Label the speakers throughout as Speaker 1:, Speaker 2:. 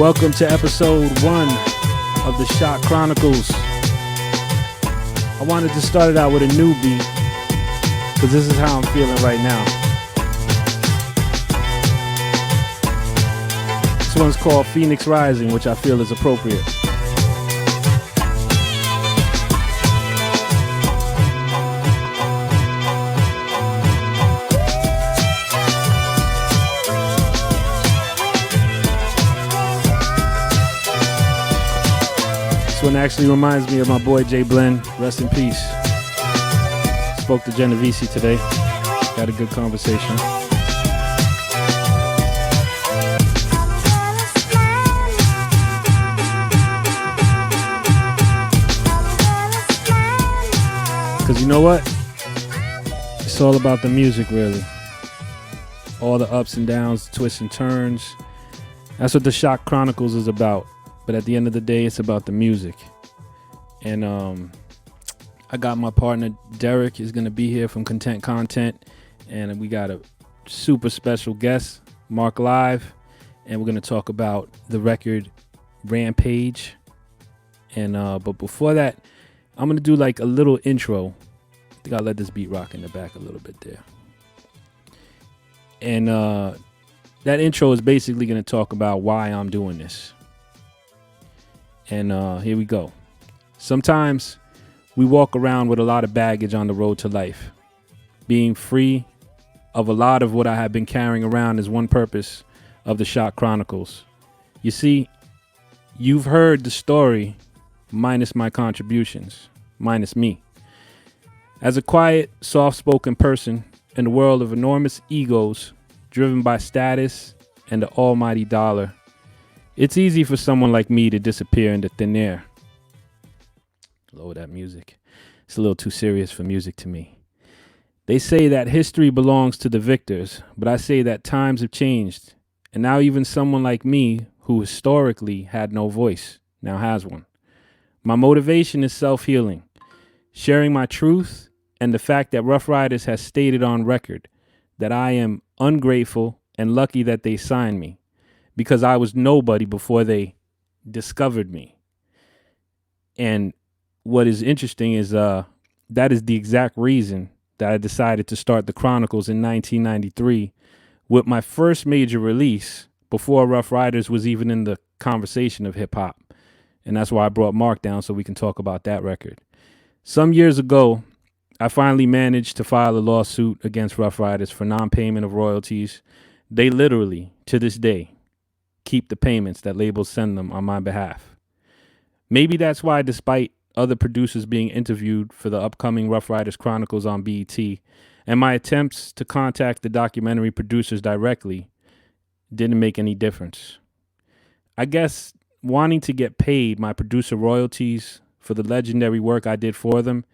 Speaker 1: Welcome to episode 1 of the Shok Chronicles. I wanted to start it out with a new beat because this is how I'm feeling right now. This one's called Phoenix Rising, which I feel is appropriate. This one actually reminds me of my boy Jay Blend. Rest in peace. Spoke to Genovese today. Had a good conversation. Because you know what? It's all about the music, really. All the ups and downs, twists and turns. That's what the Shok Chronicles is about. But at the end of the day, it's about the music. And I got my partner, Derek, is going to be here from Content Content. And we got a super special guest, Mark Live. And we're going to talk about the record Rampage. And but before that, I'm going to do like a little intro. I think I'll let this beat rock in the back a little bit there. And that intro is basically going to talk about why I'm doing this. And here we go. Sometimes we walk around with a lot of baggage on the road to life. Being free of a lot of what I have been carrying around is one purpose of the Shok Chronicles. You see, you've heard the story minus my contributions, minus me. As a quiet, soft-spoken person in a world of enormous egos driven by status and the almighty dollar, it's easy for someone like me to disappear into thin air. Lower that music. It's a little too serious for music to me. They say that history belongs to the victors, but I say that times have changed, and now even someone like me, who historically had no voice, now has one. My motivation is self-healing, sharing my truth, and the fact that Rough Riders has stated on record that I am ungrateful and lucky that they signed me, because I was nobody before they discovered me. And what is interesting is that is the exact reason that I decided to start the Chronicles in 1993 with my first major release before Rough Riders was even in the conversation of hip hop. And that's why I brought Mark down so we can talk about that record. Some years ago, I finally managed to file a lawsuit against Rough Riders for non-payment of royalties. They literally, to this day, keep the payments that labels send them on my behalf. Maybe that's why, despite other producers being interviewed for the upcoming Rough Riders Chronicles on BET, and my attempts to contact the documentary producers directly didn't make any difference. I guess wanting to get paid my producer royalties for the legendary work I did for them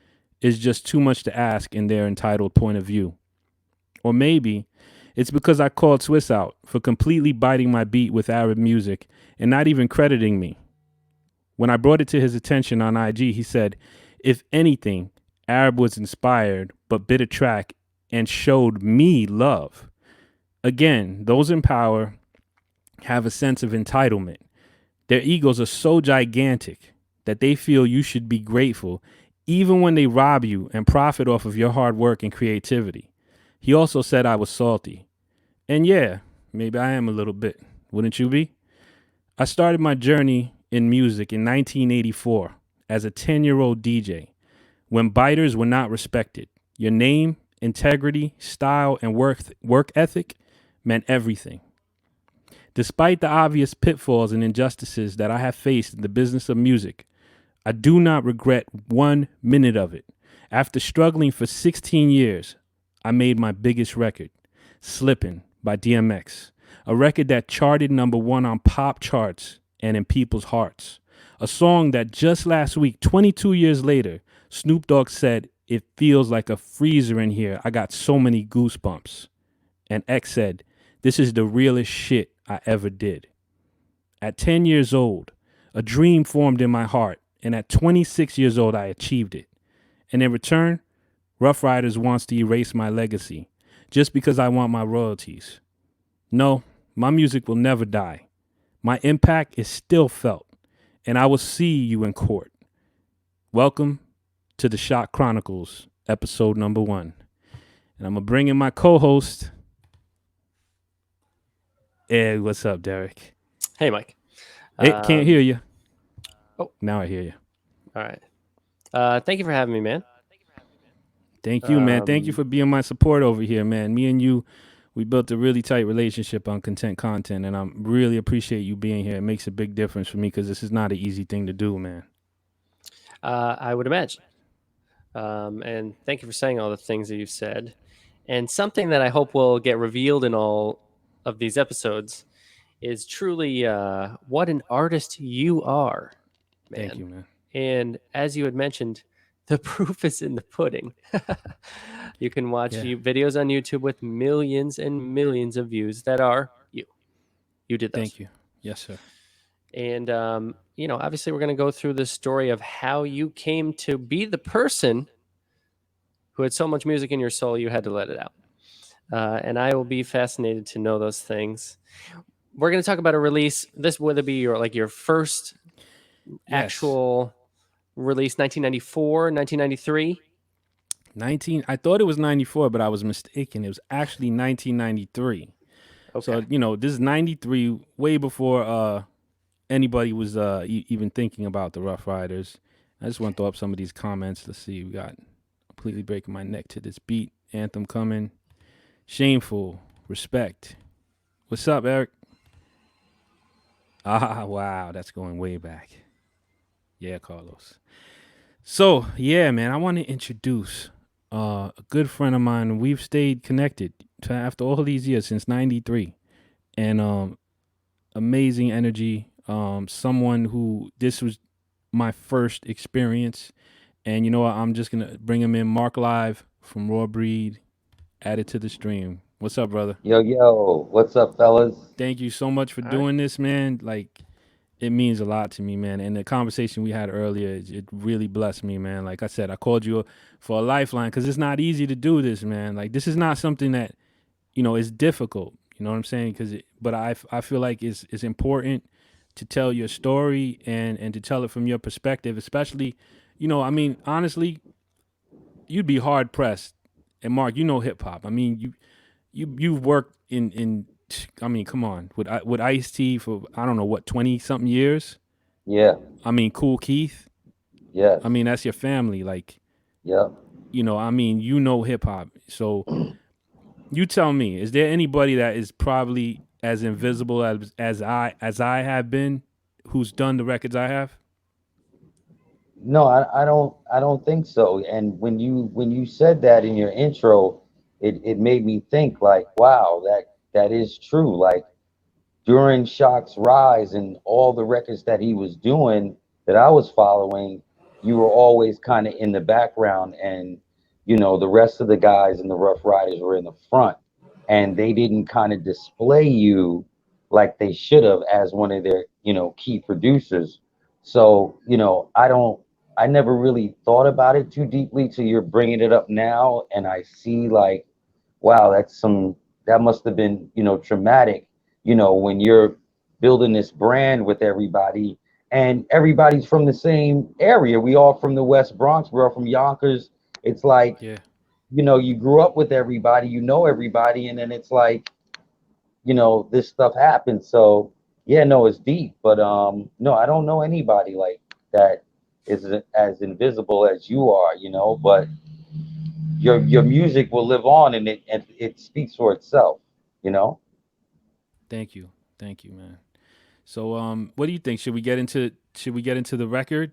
Speaker 1: is just too much to ask in their entitled point of view. Or maybe it's because I called Swiss out for completely biting my beat with Arab music and not even crediting me. When I brought it to his attention on IG, he said, if anything, Arab was inspired but bit a track and showed me love. Again, those in power have a sense of entitlement. Their egos are so gigantic that they feel you should be grateful even when they rob you and profit off of your hard work and creativity. He also said I was salty. And yeah, maybe I am a little bit. Wouldn't you be? I started my journey in music in 1984 as a 10-year-old DJ when biters were not respected. Your name, integrity, style, and work ethic meant everything. Despite the obvious pitfalls and injustices that I have faced in the business of music, I do not regret 1 minute of it. After struggling for 16 years, I made my biggest record, Slippin' by DMX, a record that charted #1 on pop charts and in people's hearts. A song that just last week, 22 years later, Snoop Dogg said, it feels like a freezer in here. I got so many goosebumps. And X said, this is the realest shit I ever did. At 10 years old, a dream formed in my heart, and at 26 years old, I achieved it. And in return, Rough Riders wants to erase my legacy just because I want my royalties. No, my music will never die. My impact is still felt, and I will see you in court. Welcome to the Shok Chronicles, episode number 1. And I'm going to bring in my co-host. Hey, what's up, Derek?
Speaker 2: Hey, Mike.
Speaker 1: Hey, can't hear you.
Speaker 2: Oh.
Speaker 1: Now I hear you.
Speaker 2: All right. Thank you for having me, man.
Speaker 1: Thank you, man. Thank you for being my support over here, man. Me and you, we built a really tight relationship on content, and I really appreciate you being here. It makes a big difference for me because this is not an easy thing to do, man.
Speaker 2: I would imagine. And thank you for saying all the things that you've said. And something that I hope will get revealed in all of these episodes is truly what an artist you are, man.
Speaker 1: Thank you, man.
Speaker 2: And as you had mentioned, the proof is in the pudding. You can watch videos on YouTube with millions and millions of views that are you. You did those.
Speaker 1: Thank you. Yes, sir.
Speaker 2: And, obviously we're going to go through the story of how you came to be the person who had so much music in your soul, you had to let it out. And I will be fascinated to know those things. We're going to talk about a release. This would be your first actual release, 1994, 1993.
Speaker 1: I thought it was 94, but I was mistaken. It was actually 1993. Okay. So, this is 93, way before anybody was even thinking about the Rough Riders. I just want to throw up some of these comments. Let's see. We got Completely Breaking My Neck to This Beat. Anthem coming. Shameful. Respect. What's up, Eric? Wow. That's going way back. Yeah, Carlos. So, yeah, man, I want to introduce a good friend of mine. We've stayed connected after all these years, since 93. And amazing energy. Someone who, this was my first experience. And you know what? I'm just going to bring him in. Mark Live from Raw Breed, added to the stream. What's up, brother?
Speaker 3: Yo. What's up, fellas?
Speaker 1: Thank you so much for doing this, man. Like, it means a lot to me, man. And the conversation we had earlier, it really blessed me, man. Like I said, I called you for a lifeline because it's not easy to do this, man. Like, this is not something that, is difficult. You know what I'm saying? But I feel like it's important to tell your story and to tell it from your perspective, especially, honestly, you'd be hard pressed. And Mark, hip hop. I mean, you've worked in come on, with Ice-T for, I don't know, what, 20-something years?
Speaker 3: Yeah.
Speaker 1: I mean, Cool Keith?
Speaker 3: Yeah.
Speaker 1: I mean, that's your family. Like,
Speaker 3: yeah.
Speaker 1: Hip hop. So you tell me, is there anybody that is probably as invisible as I have been, who's done the records I have?
Speaker 3: No, I don't think so. And when you said that in your intro, it made me think, like, wow, that is true. Like, during Shok's rise and all the records that he was doing that I was following, you were always kind of in the background, and the rest of the guys in the Rough Riders were in the front, and they didn't kind of display you like they should have as one of their key producers. So I never really thought about it too deeply till you're bringing it up now, and I see, like, wow, that must have been traumatic, when you're building this brand with everybody, and everybody's from the same area. We all from the West Bronx, we're all from Yonkers. It's like, you grew up with everybody, everybody, and then it's like, this stuff happens. So yeah, no, it's deep, but no, I don't know anybody like that is as invisible as you are, but your music will live on, and it speaks for itself,
Speaker 1: Thank you, man. So what do you think? Should we get into the record,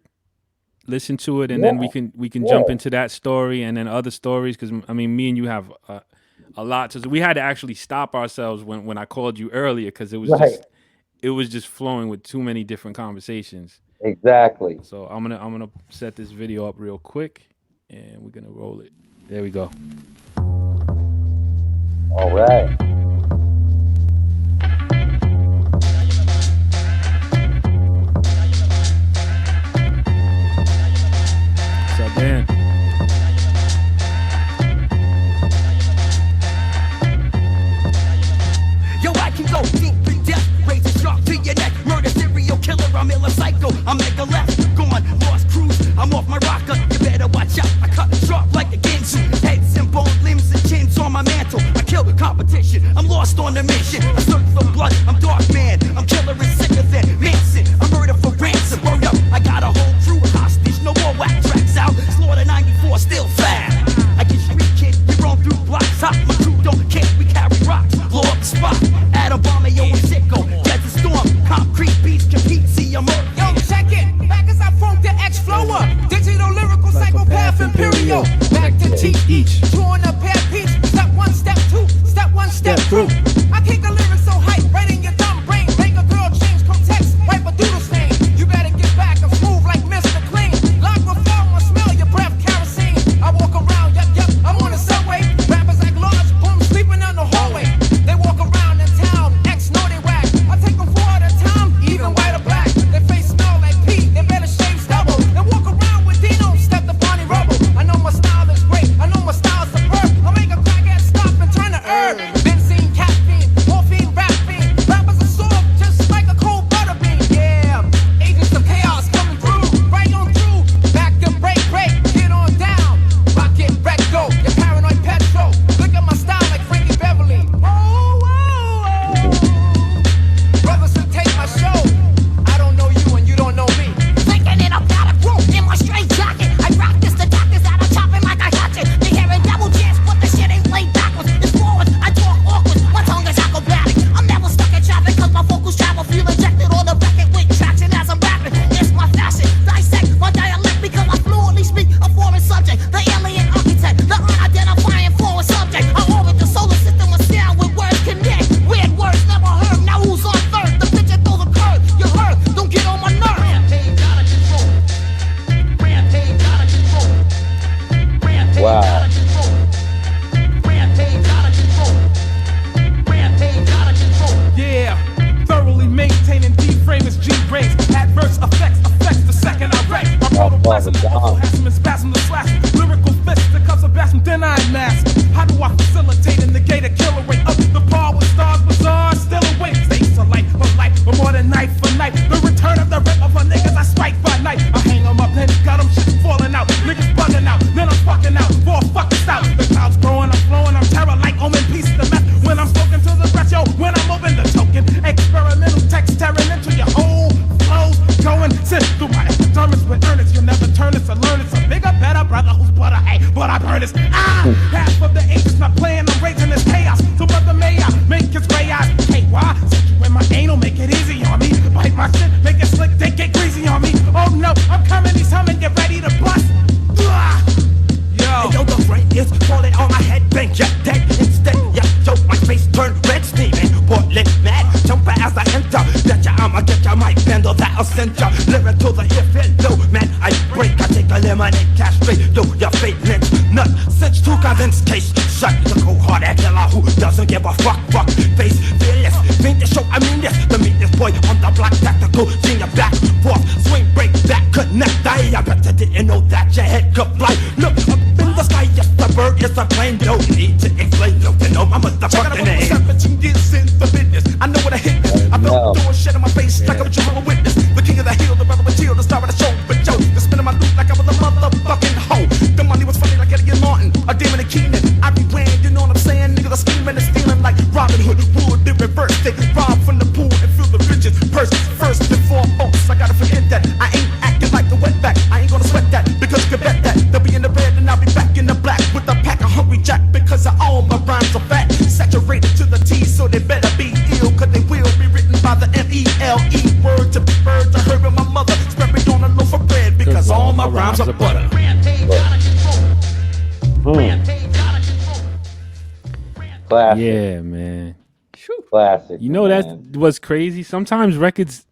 Speaker 1: listen to it, and then we can jump into that story and then other stories? Because me and you have a lot to. We had to actually stop ourselves when I called you earlier, because it was just flowing with too many different conversations.
Speaker 3: Exactly.
Speaker 1: So I'm gonna set this video up real quick, and we're gonna roll it. There we go.
Speaker 3: All right.
Speaker 1: What's up, Dan?
Speaker 4: Yo, I can go deep in depth, raise a shark to your neck. take a left, gone, lost cruise. I'm off my rocker, you better watch out. I cut sharp like a Ginsu. Heads and bone, limbs and chins on my mantle. I kill the competition, I'm lost on the mission. I search for blood, I'm dark man. I'm killer and sicker than Manson. I'm murder for ransom, word up. I got a whole crew hostage, no more whack tracks out. Slaughter 94, still fat. I get street kid, you roam through blocks. Hot, my crew don't care, we carry rocks. Blow up the spot, Adam Bomber, yo, and Sicko. Desert Storm, concrete beats compete, see I'm up.
Speaker 5: Yo, check it. Back as I funk the X-Flower. Digital lyrical psychopath imperial. Back to teach each. Chewing a pair peach. Step one, step two. Step one, step through. I kick the lyrics so hype, right in your dumb brain. Make a girl change context, wipe a doodle stain. You better get back and smooth like Mr. Clean. Lock reform or smell your breath, kerosene. I walk around, yep, I'm on the subway. Rappers act large, boom, sleeping on the hallway. They walk around in town, X know they whack. I take them four at a time, even white or black. Their face smell like pee, they better shave stubble. They walk around with Dino, step the Bonnie Rubble. I know my style is great, I know my style's superb. I'll make a crackhead stop and turn to herb. Benzene, caffeine, morphine, rap fiend. Rappers are soft, just like a cold butter bean. Yeah, agents of chaos coming through, right on through. Back and break, get on down. Rock it, wreck, go, your paranoid petrol. Look at my style like Frankie Beverly. Whoa, whoa, whoa. Brothers who take my show. I don't know you and you don't know me.
Speaker 6: Thinking it up out of group in my straight jacket. I rock this, the doctors out of chopping like I got it. They hearing double chance, but the shit ain't laid backwards. It's forward, I talk awkward, my tongue is acrobatic. I'm never stuck in traffic cause my vocals travel. Feel ejected on the bracket with traction as I'm rapping. It's my fashion, dissect my dialect because I fluently speak a foreign subject. The alien architect, the unidentifying foreign subject. I orbit the solar system with sound with words connect. Weird words never heard, now who's on third? The picture through the curve, you heard, don't get on my nerve.
Speaker 4: Rampage out of control. Rampage out of control. Rampage
Speaker 3: Wow.
Speaker 4: out of control. Rampage out of control. Rampage out of control.
Speaker 5: Yeah, thoroughly maintaining D-frame is G-rays. Adverse effects the second I wreck. My protoplasm, orgasm and spasm to slash. Lyrical fists, the cups of basm, then I mask. How do I facilitate and negate a killer rate up the bar with stars bizarre? Still away, states of life for life, but more than night for night. The return of the rip of my niggas I strike by night. I hang them up, then got them shit falling out. Niggas bugging out, then I'm fucking out. For a fucking stout. The clouds growing, I'm flowing, I'm terror like omen piece of meth. When I'm spoken to the breath, yo, when I'm open the token. Experimental text tearing into your whole flows. Going, sit through my epidermis with earnest. You'll never turn this or learn it. So bigger, better brother who's butter, hey, but I burn this. Half of the ages not playing, I'm raising this chaos. So brother, may I make his gray eyes? Hey, why? Set you in my anal, make it easy on me. Bite my shit, make it slick, they get greasy on me. Oh no, I'm coming, he's humming, get ready to bust.
Speaker 4: Yo, the brain is falling on my head, bang, yeah, dead instead. Yeah, yo, my face turned red, steaming, Portland mad. Jump as I enter, that ya, I'ma get ya, mic bend or that'll send ya. Lyric to the ear, low, man, I break, I take a lemonade, castrate, yo, your fate lynch, nut, cinch, two guns, case, shut, the cold-hearted killer who doesn't give a fuck, face, fearless, mean the show, I mean this, the meanest boy on the block, tactical, genius, back, forth, swing, break, back, connect, I bet you didn't know that your head could fly, look, up in the sky, yes, the bird is a plane, don't need to explain, yo, you know my motherfucking name.
Speaker 5: 17 years in the business, I know what I hit. I felt throwing shit in my face like I'm a Jehovah's Witness. The king of the hill, the brother with chill, the star of the show. But yo, the spinning my loot like I was a motherfucking hoe. The money was funny like Eddie and Martin, a demon and Keenan. I be brand, you know what I'm saying? Niggas are scheming and stealing like Robin Hood. Wood, in reverse, they rob from the pool and fill the riches. Purse first and foremost, I gotta forget that. I ain't acting like the wetback. I ain't gonna sweat that because you can bet that they'll be in the red and I'll be back in the black with a pack of hungry jack because all my rhymes are fat, saturated to the T, so they better be ill, cause they will be written by the M-E-L-E. Word to bird to her and my mother, spread me on a loaf of bread because all my rhymes are butter.
Speaker 4: Rampage out of control. Rampage out of control.
Speaker 3: Classic.
Speaker 1: Yeah, man.
Speaker 3: Classic.
Speaker 1: You know,
Speaker 3: man.
Speaker 1: that's what's crazy. Sometimes records,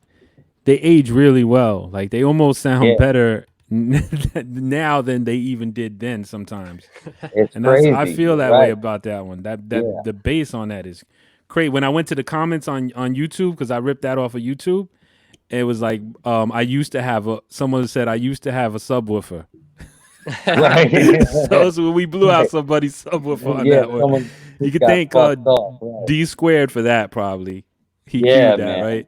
Speaker 1: they age really well. Like they almost sound
Speaker 3: Yeah.
Speaker 1: better now than they even did then sometimes.
Speaker 3: It's
Speaker 1: And
Speaker 3: crazy.
Speaker 1: I feel that
Speaker 3: right?
Speaker 1: way about that one. That
Speaker 3: Yeah.
Speaker 1: the bass on that is crazy. When I went to the comments on YouTube, because I ripped that off of YouTube, it was like I used to have someone said I used to have a subwoofer.
Speaker 3: Right.
Speaker 1: So we blew out somebody's subwoofer on
Speaker 3: Yeah,
Speaker 1: that one.
Speaker 3: someone
Speaker 1: You could
Speaker 3: got
Speaker 1: thank
Speaker 3: fucked off, right.
Speaker 1: D Squared for that probably. He
Speaker 3: Yeah,
Speaker 1: queued that,
Speaker 3: man.
Speaker 1: right?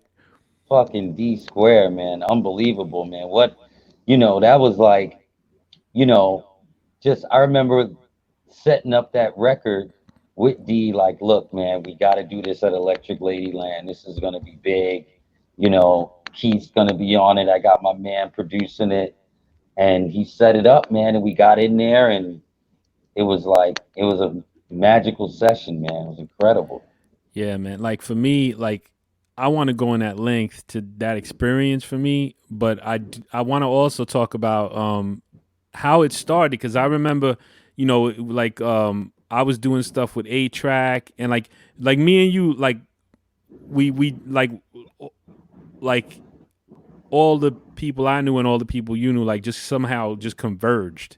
Speaker 3: fucking D Square, man. Unbelievable, man. What, that was like, you know, just I remember setting up that record with D, like, look, man, we got to do this at Electric Ladyland. This is gonna be big. Keith's gonna be on it. I got my man producing it, and he set it up, man, and we got in there, and it was a magical session, man. It was incredible.
Speaker 1: Yeah, man. Like for me, like I want to go in that length to that experience for me, but I want to also talk about how it started because I remember, like I was doing stuff with A Track and like me and you like we like all the people I knew and all the people you knew like just somehow just converged.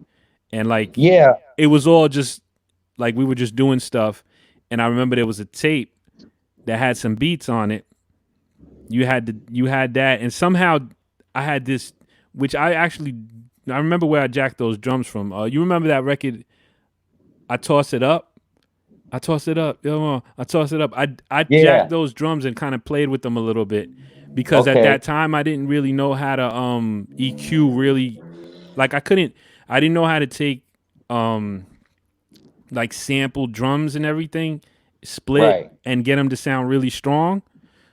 Speaker 1: And like
Speaker 3: Yeah,
Speaker 1: it was all just like we were just doing stuff and I remember there was a tape that had some beats on it. You had that, and somehow I had this, which I remember where I jacked those drums from. You remember that record? I toss it up. I toss it up. Yo, I toss it up. I jacked
Speaker 3: yeah,
Speaker 1: those drums and kind of played with them a little bit because at
Speaker 3: okay,
Speaker 1: that time I didn't really know how to EQ really. Like I didn't know how to take um like sample drums and everything, split
Speaker 3: right.
Speaker 1: and get them to sound really strong.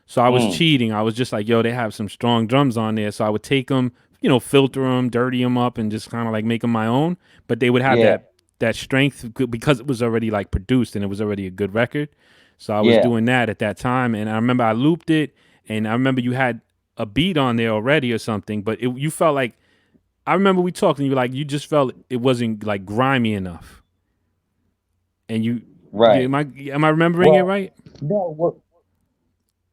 Speaker 1: So I was
Speaker 3: Mm,
Speaker 1: cheating. I was just like, yo, they have some strong drums on there. So I would take them, filter them, dirty them up, and just kind of like make them my own. But they would have
Speaker 3: yeah,
Speaker 1: that strength because it was already like produced and it was already a good record. So I was
Speaker 3: yeah,
Speaker 1: doing that at that time, and I remember I looped it, and I remember you had a beat on there already or something. But you felt like I remember we talked, and you were like you just felt it wasn't like grimy enough, and
Speaker 3: right.
Speaker 1: am I remembering it
Speaker 3: Well,
Speaker 1: right?
Speaker 3: no,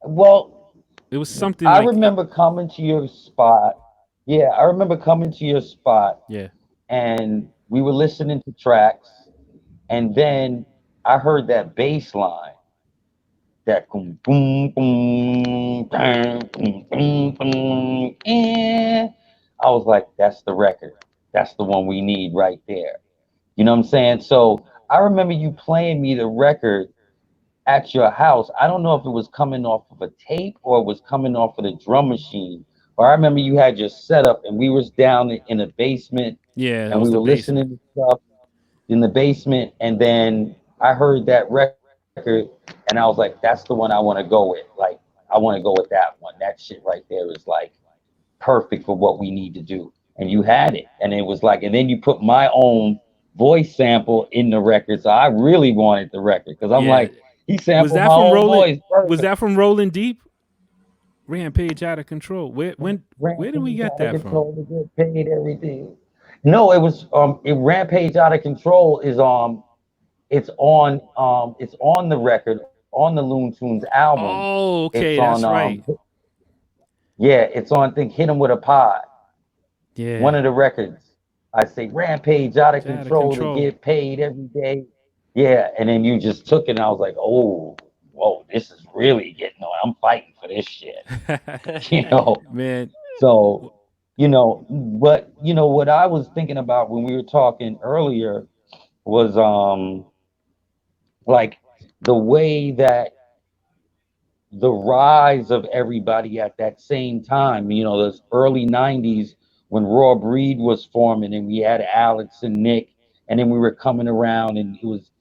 Speaker 3: well,
Speaker 1: It was something
Speaker 3: I
Speaker 1: like
Speaker 3: remember coming to your spot. Yeah, I remember coming to your spot,
Speaker 1: yeah.
Speaker 3: and we were listening to tracks, and then I heard that bass line, that boom, boom, boom, boom, boom, boom, and I was like, that's the record. That's the one we need right there. You know what I'm saying? So I remember you playing me the record at your house. I don't know if it was coming off of a tape or it was coming off of the drum machine. But I remember you had your setup and we was down in the basement
Speaker 1: Yeah, that
Speaker 3: and
Speaker 1: was
Speaker 3: we
Speaker 1: the
Speaker 3: were
Speaker 1: basement.
Speaker 3: listening to stuff in the basement, and then I heard that record and I was like, that's the one I want to go with. Like, I want to go with that one. That shit right there is like perfect for what we need to do. And you had it. And it was like, and then you put my own voice sample in the record. So I really wanted the record because I'm
Speaker 1: Yeah.
Speaker 3: like, he
Speaker 1: Was
Speaker 3: sampled
Speaker 1: that
Speaker 3: my
Speaker 1: from
Speaker 3: own
Speaker 1: Rolling?
Speaker 3: voice.
Speaker 1: Was
Speaker 3: Perfect.
Speaker 1: that from Rolling Deep? Rampage out of control. Where did we
Speaker 3: Rampage
Speaker 1: get
Speaker 3: out of
Speaker 1: that from?
Speaker 3: control to get paid everything. No, it Rampage out of control is it's on the record on the Loon Tunes album.
Speaker 1: Oh,
Speaker 3: It's
Speaker 1: okay,
Speaker 3: on
Speaker 1: that's right.
Speaker 3: yeah, it's on, I think, Hit 'em with a Pod. One
Speaker 1: Yeah,
Speaker 3: of the records. I say Rampage out of
Speaker 1: it's out of
Speaker 3: control to
Speaker 1: control.
Speaker 3: get paid every day. Yeah, and then you just took it and I was like, oh, whoa, this is really getting on. I'm fighting for this shit. You know.
Speaker 1: Man,
Speaker 3: So, but what I was thinking about when we were talking earlier was like the way that the rise of everybody at that same time, those early 90s when Raw Breed was forming and we had Alex and Nick, and then we were coming around and it was,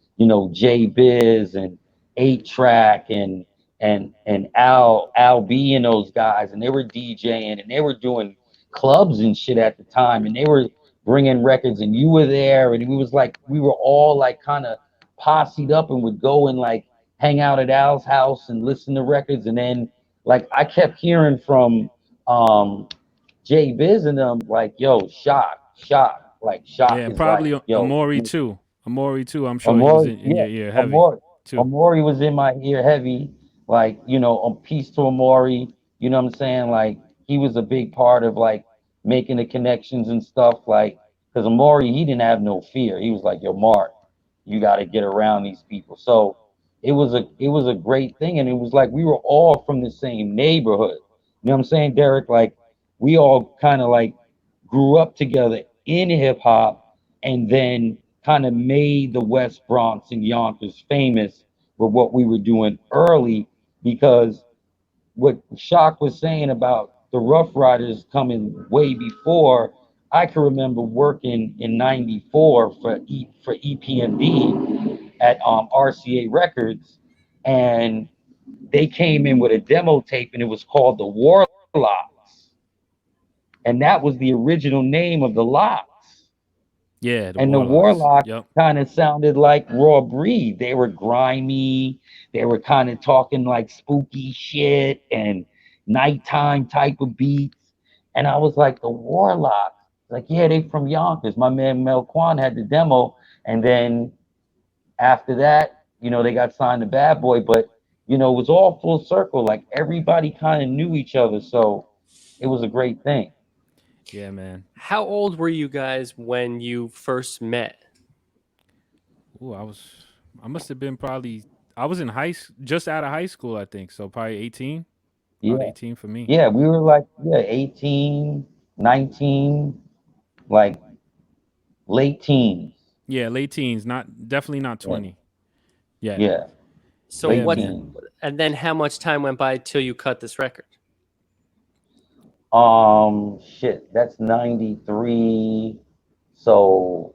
Speaker 3: J Biz and 8 Track and Al B and those guys, and they were DJing and they were doing clubs and shit at the time, and they were bringing records, and you were there, and we were all like kind of posseed up and would go and like hang out at Al's house and listen to records. And then like I kept hearing from um Jay Biz and them like, yo, Shock. Like Shock
Speaker 1: yeah,
Speaker 3: is like,
Speaker 1: probably
Speaker 3: yo,
Speaker 1: Amori too. Amori too. I'm sure he was
Speaker 3: Amori,
Speaker 1: in
Speaker 3: yeah,
Speaker 1: your ear heavy
Speaker 3: Amori,
Speaker 1: too.
Speaker 3: Amori was in my ear heavy. Like, peace to Amori. You know what I'm saying? Like, he was a big part of like making the connections and stuff. Like, because Amori, he didn't have no fear. He was like, yo, Mark, you got to get around these people. So it was a great thing, and it was like we were all from the same neighborhood. You know what I'm saying, Derek? Like, we all kind of like grew up together in hip hop, and then kind of made the West Bronx and Yonkers famous for what we were doing early, because what Shock was saying about the Rough Riders coming way before, I can remember working in '94 for EPMD at RCA Records, and they came in with a demo tape, and it was called the Warlocks, and that was the original name of the Locks.
Speaker 1: Yeah, the
Speaker 3: And the
Speaker 1: Warlocks.
Speaker 3: Warlocks
Speaker 1: Yep.
Speaker 3: kind of sounded like Raw Breed. They were grimy. They were kind of talking like spooky shit and nighttime type of beats. And I was like, the Warlocks. Like, yeah, they from Yonkers. My man Mel Kwan had the demo. And then after that, they got signed to Bad Boy. But, it was all full circle. Like, everybody kind of knew each other. So it was a great thing.
Speaker 1: Yeah, man.
Speaker 2: How old were you guys when you first met?
Speaker 1: Ooh, I must have been probably, I was in just out of high school, I think. So probably 18, about
Speaker 3: Yeah.
Speaker 1: 18 for me.
Speaker 3: Yeah, we were like, yeah, 18, 19, like late teens.
Speaker 1: Yeah, late teens, definitely not
Speaker 3: Yeah,
Speaker 1: 20 yet.
Speaker 3: yeah,
Speaker 2: So
Speaker 1: Yeah,
Speaker 3: late
Speaker 2: what?
Speaker 1: man.
Speaker 3: teens.
Speaker 2: And then how much time went by till you cut this record?
Speaker 3: Shit, that's 93. So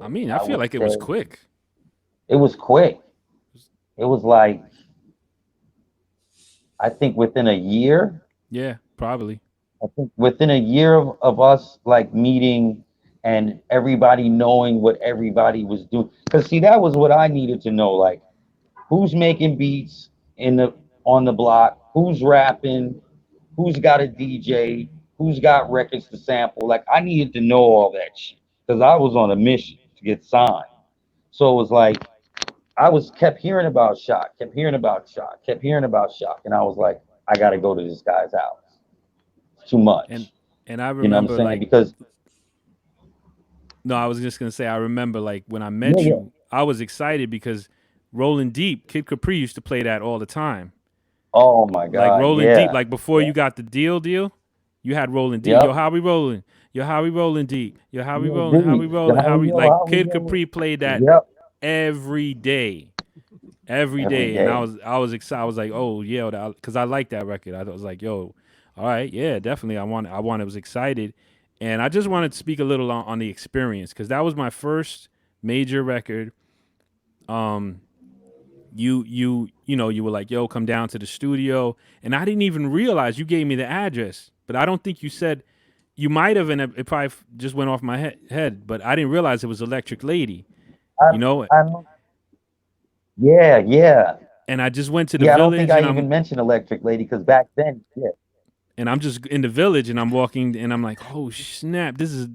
Speaker 1: I mean, I
Speaker 3: I
Speaker 1: feel
Speaker 3: would
Speaker 1: like it was
Speaker 3: say
Speaker 1: quick.
Speaker 3: it was quick. It was like, I think within a year,
Speaker 1: Yeah, probably.
Speaker 3: I think within a year of us like meeting and everybody knowing what everybody was doing. Because see, that was what I needed to know. Like, who's making beats in the on the block, who's rapping, who's got a DJ, who's got records to sample. Like, I needed to know all that shit because I was on a mission to get signed. So it was like I was kept hearing about Shot, kept hearing about Shot, kept hearing about Shot, and I was like, I got to go to this guy's house. It's too
Speaker 1: And
Speaker 3: much.
Speaker 1: and I
Speaker 3: You know what I'm
Speaker 1: remember
Speaker 3: saying?
Speaker 1: like,
Speaker 3: Because
Speaker 1: no, I was just gonna say I remember like when I
Speaker 3: yeah,
Speaker 1: met
Speaker 3: yeah,
Speaker 1: you, I was excited because Rolling Deep, Kid Capri used to play that all the time.
Speaker 3: oh my
Speaker 1: Like
Speaker 3: God,
Speaker 1: Rolling Deep,
Speaker 3: yeah,
Speaker 1: like before
Speaker 3: yeah,
Speaker 1: you got the deal, you had Rolling Deep. Yo,
Speaker 3: yep.
Speaker 1: how we rolling? Yo, how we rolling deep? Yo, how we
Speaker 3: Yeah,
Speaker 1: rolling? How we
Speaker 3: D,
Speaker 1: rolling? How we like
Speaker 3: how we
Speaker 1: Kid
Speaker 3: doing?
Speaker 1: Capri played that
Speaker 3: Yep,
Speaker 1: every day. Every
Speaker 3: every
Speaker 1: day, and I
Speaker 3: day.
Speaker 1: was I was excited. I was like, oh yeah, because I like that record. I was like, yo, all right, yeah, definitely. I was excited, and I just wanted to speak a little on the experience because that was my first major record. Um, you were like, yo, come down to the studio, and I didn't even realize you gave me the address, but I don't think you said. You might have, and it probably just went off my head, but I didn't realize it was Electric Lady.
Speaker 3: I,
Speaker 1: You know,
Speaker 3: I don't, yeah, yeah,
Speaker 1: and I just went to the
Speaker 3: yeah. I don't think
Speaker 1: village,
Speaker 3: I
Speaker 1: and
Speaker 3: even mentioned Electric Lady because back then, yeah,
Speaker 1: I'm just in the village and I'm walking and I'm like, oh snap, this is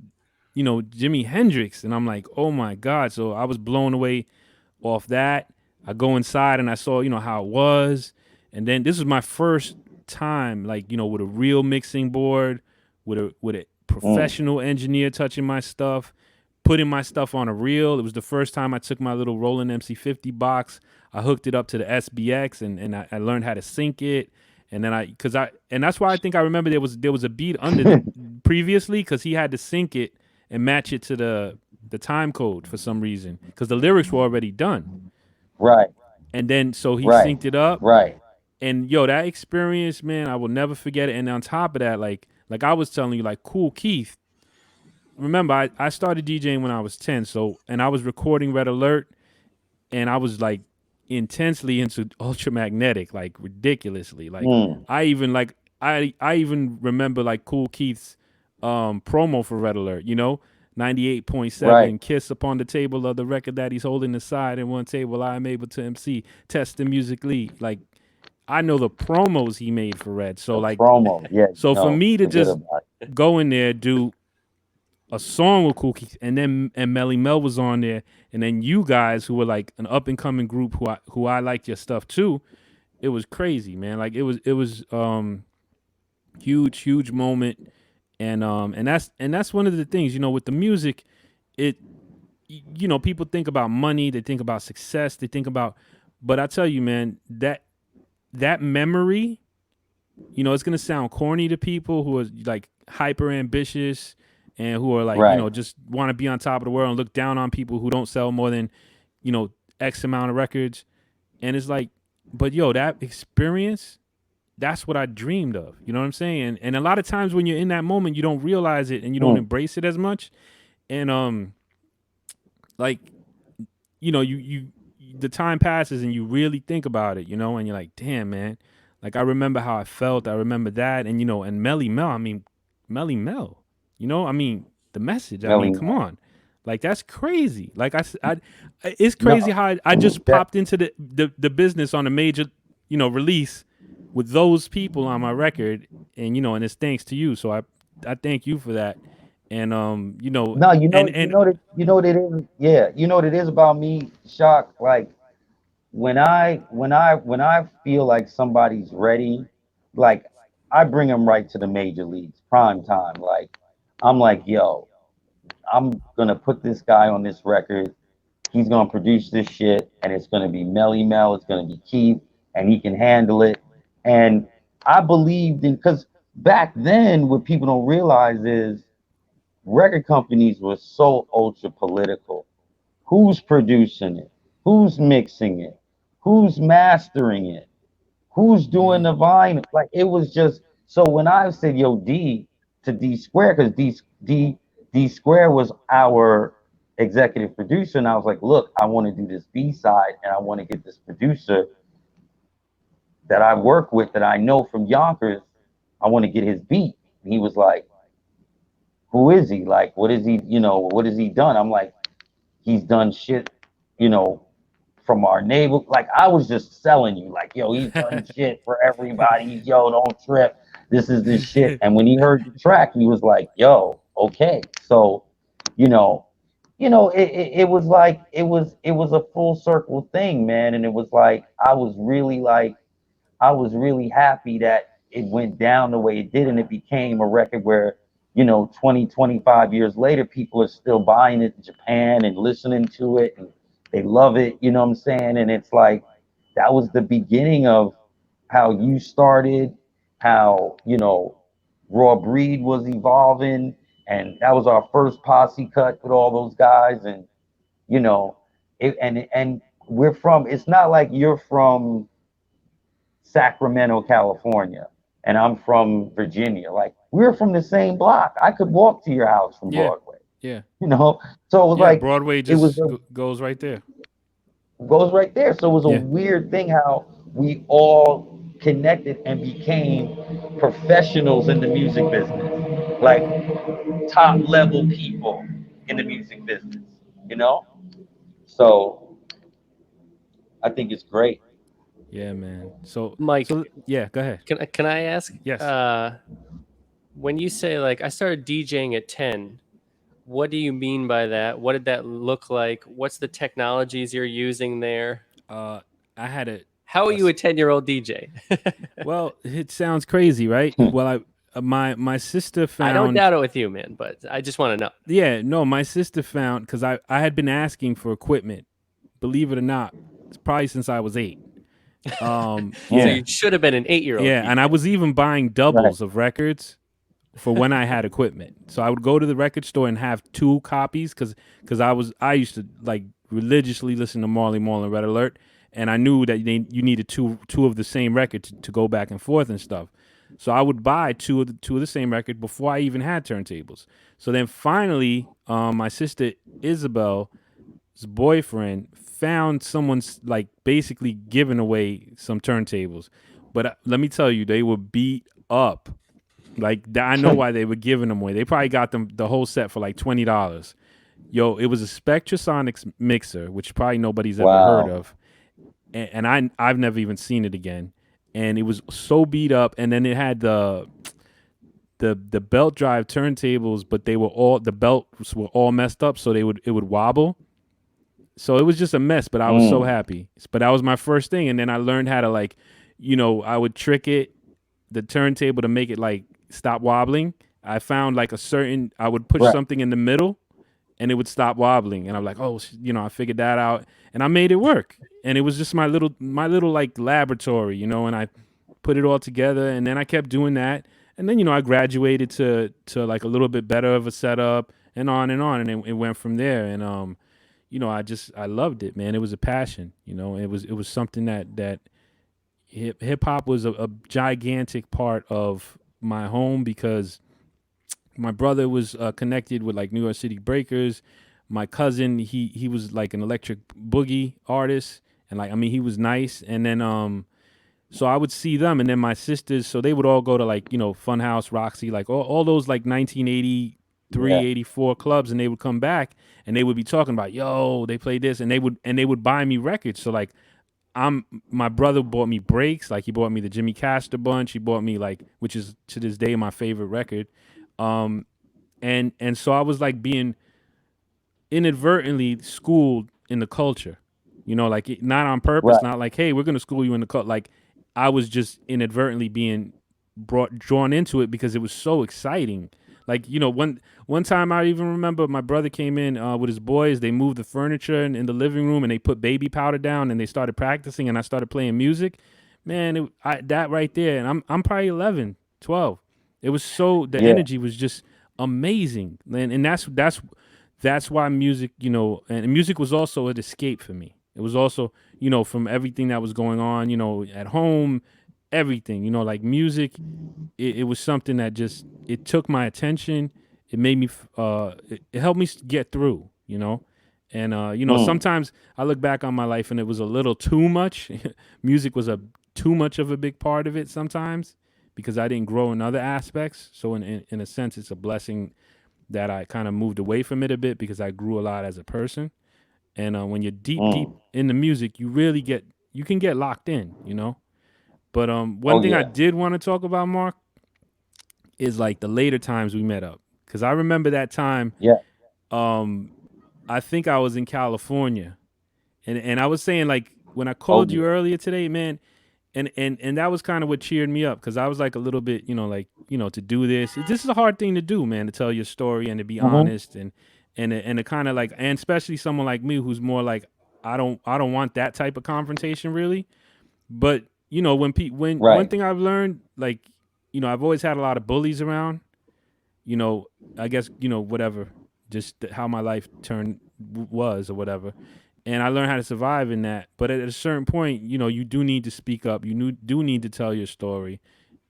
Speaker 1: Jimi Hendrix, and I'm like, oh my god. So I was blown away off that. I go inside and I saw how it was, and then this was my first time like with a real mixing board, with a
Speaker 3: mm,
Speaker 1: professional engineer touching my stuff, putting my stuff on a reel. It was the first time I took my little Roland MC50 box. I hooked it up to the SBX and I learned how to sync it. And then and that's why I think I remember there was a beat under the previously because he had to sync it and match it to the time code for some reason because the lyrics were already done.
Speaker 3: right,
Speaker 1: And then so he
Speaker 3: right,
Speaker 1: synced it up,
Speaker 3: right.
Speaker 1: and yo, that experience, man, I will never forget it. And on top of that, like I was telling you, like Cool Keith. Remember, I started DJing when I was 10, so and I was recording Red Alert, and I was like intensely into ultramagnetic, like ridiculously. Like
Speaker 3: Mm,
Speaker 1: I even remember like Cool Keith's promo for Red Alert, 98.7
Speaker 3: right.
Speaker 1: kiss upon the table of the record that he's holding aside in one table I am able to MC test the musically. Like I know the promos he made for Red. So
Speaker 3: The
Speaker 1: like
Speaker 3: promo, yeah,
Speaker 1: so for
Speaker 3: no,
Speaker 1: me to
Speaker 3: forget
Speaker 1: just
Speaker 3: about
Speaker 1: go in there, do a song with Cool Keith, and then Melly Mel was on there, and then you guys who were like an up and coming group who I liked your stuff too. It was crazy, man. Like it was huge moment, and that's one of the things with the music. It people think about money, they think about success, they think about, but I tell you, man, that memory, it's gonna sound corny to people who are like hyper ambitious and who are
Speaker 3: it.
Speaker 1: like,
Speaker 3: Right.
Speaker 1: just want to be on top of the world and look down on people who don't sell more than, X amount of records. And it's like, but yo, that experience that's what I dreamed of. You know what I'm saying? And a lot of times when you're in that moment, you don't realize it and you don't
Speaker 3: Mm.
Speaker 1: embrace it as much. And like you the time passes and you really think about it, and you're like, damn, man. Like I remember how I felt. I remember that, and and Melly Mel. I mean, Melly Mel. I mean, the message. I mean,
Speaker 3: Melly.
Speaker 1: come on, like that's crazy. Like it's crazy
Speaker 3: No,
Speaker 1: how I just
Speaker 3: that
Speaker 1: popped into the business on a major, release with those people on my record, and it's thanks to you. So I thank you for that, and
Speaker 3: no,
Speaker 1: and
Speaker 3: you know what it is. Yeah, you know what it is about me, Shock. Like when I feel like somebody's ready, like I bring them right to the major leagues, prime time. Like I'm like, yo, I'm gonna put this guy on this record. He's gonna produce this shit, and it's gonna be Melly Mel. It's gonna be Keith, and he can handle it. And I believed in because back then, what people don't realize is record companies were so ultra political. Who's producing it? Who's mixing it? Who's mastering it? Who's doing
Speaker 1: mm,
Speaker 3: the vinyl? Like it was just so when I said yo D to D Square, because D Square was our executive producer, and I was like, look, I want to do this B side, and I want to get this producer that I work with that I know from Yonkers. I want to get his beat. And he was like, who is he? Like, what is he? What has he done? I'm like, he's done shit, you know, from our neighbor. Like I was just selling you, like, yo, he's done shit for everybody. Yo, don't trip. This is this shit. And when he heard the track, he was like, yo, okay. So, you know, it was like it was a full circle thing, man. And it was like I was really happy that it went down the way it did and it became a record where 20, 25 years later people are still buying it in Japan and listening to it and they love it, you know what I'm saying? And it's like that was the beginning of how you started, how Raw Breed was evolving, and that was our first posse cut with all those guys. And you know and we're from, it's not like you're from Sacramento, California, and I'm from Virginia. Like we're from the same block. I could walk to your house from
Speaker 1: yeah,
Speaker 3: Broadway.
Speaker 1: yeah,
Speaker 3: So it was
Speaker 1: yeah.
Speaker 3: like
Speaker 1: Broadway
Speaker 3: it was
Speaker 1: just goes right there.
Speaker 3: goes right there. So it was a
Speaker 1: Yeah,
Speaker 3: weird thing how we all connected and became professionals in the music business, like top level people in the music business. You know, so I think it's great.
Speaker 1: yeah, man. So
Speaker 2: Mike,
Speaker 1: yeah, go ahead.
Speaker 2: can I ask?
Speaker 1: Yes.
Speaker 2: When you say like I started DJing at 10, what do you mean by that? What did that look like? What's the technologies you're using there?
Speaker 1: I had
Speaker 2: How are
Speaker 1: a
Speaker 2: you a 10-year-old DJ?
Speaker 1: well, it sounds crazy, right? Well, my sister
Speaker 2: I don't
Speaker 1: found.
Speaker 2: doubt it with you, man, but I just want to know.
Speaker 1: Yeah, no, my sister found because I had been asking for equipment. Believe it or not, it's probably since I was 8.
Speaker 2: So
Speaker 3: Mm,
Speaker 1: Yeah,
Speaker 2: you should have been an 8-year-old
Speaker 1: yeah, and I
Speaker 2: DJ.
Speaker 1: was even buying
Speaker 3: right.
Speaker 1: doubles of records for when I had equipment. So I would go to the record store and have 2 copies because I used to like religiously listen to Marley Marl and Red Alert, and I knew that you needed two of the same record to go back and forth and stuff. So I would buy two of the same record before I even had turntables. So then finally, my sister Isabel's boyfriend found someone's like basically giving away some turntables, but let me tell you, they were beat up. Like I know why they were giving them away. They probably got them the whole set for like $20. Yo, it was a Spectrasonics mixer, which probably nobody's ever heard
Speaker 3: Wow.
Speaker 1: of, and I've never even seen it again. And it was so beat up, and then it had the belt drive turntables, but the belts were all messed up, so it would wobble. So it was just a mess, but I was so
Speaker 3: Mm,
Speaker 1: happy. But that was my first thing, and then I learned how to like, I would trick the turntable to make it like stop wobbling. I found like I would push
Speaker 3: right.
Speaker 1: something in the middle and it would stop wobbling. And I'm like, oh, I figured that out and I made it work. And it was just my little like laboratory, and I put it all together and then I kept doing that. And then, I graduated to like a little bit better of a setup and on and on. And it went from there. And, I loved it, man. It was a passion, it was something that hip hop was a gigantic part of my home because my brother was connected with like New York City Breakers. My cousin, he was like an electric boogie artist, and like I mean he was nice. And then so I would see them, and then my sisters, so they would all go to like Funhouse, Roxy, like all those like 1983,
Speaker 3: Yeah.
Speaker 1: 84 clubs, and they would come back and they would be talking about yo they played this, and they would buy me records. So like my brother bought me breaks, like he bought me the Jimmy Castor bunch. He bought me like, which is to this day my favorite record. Um, and so I was like being inadvertently schooled in the culture, like not on purpose,
Speaker 3: Right.
Speaker 1: not like, hey, we're gonna school you in the culture. Like I was just inadvertently being drawn into it because it was so exciting. Like one time I even remember my brother came in with his boys. They moved the furniture in the living room and they put baby powder down and they started practicing and I started playing music. Man, that right there, and I'm probably 11, 12. It was so the
Speaker 3: Yeah.
Speaker 1: energy was just amazing, and that's why music, and music was also an escape for me. It was also, from everything that was going on, at home, everything, like music, it was something that just, it took my attention. It made me, it helped me get through, and,
Speaker 3: Mm.
Speaker 1: sometimes I look back on my life and it was a little too much. Music was a too much of a big part of it sometimes because I didn't grow in other aspects. So in a sense, it's a blessing that I kind of moved away from it a bit because I grew a lot as a person. And when you're deep
Speaker 3: Mm.
Speaker 1: in the music, you can get locked in. But one
Speaker 3: Oh
Speaker 1: thing I
Speaker 3: yeah.
Speaker 1: did want to talk about, Mark, is like the later times we met up because I remember that time.
Speaker 3: Yeah.
Speaker 1: Um, I think I was in California, and I was saying like when I
Speaker 3: Oh
Speaker 1: called you
Speaker 3: yeah.
Speaker 1: earlier today, man, and that was kind of what cheered me up because I was like a little bit, like to do this. This is a hard thing to do, man, to tell your story and to be
Speaker 3: Hmm.
Speaker 1: honest and to kind of like, and especially someone like me who's more like I don't want that type of confrontation really. But when one
Speaker 3: Right.
Speaker 1: thing I've learned, like I've always had a lot of bullies around. you know, I guess whatever, just how my life turned was or whatever, and I learned how to survive in that. But at a certain point, you do need to speak up. Do need to tell your story,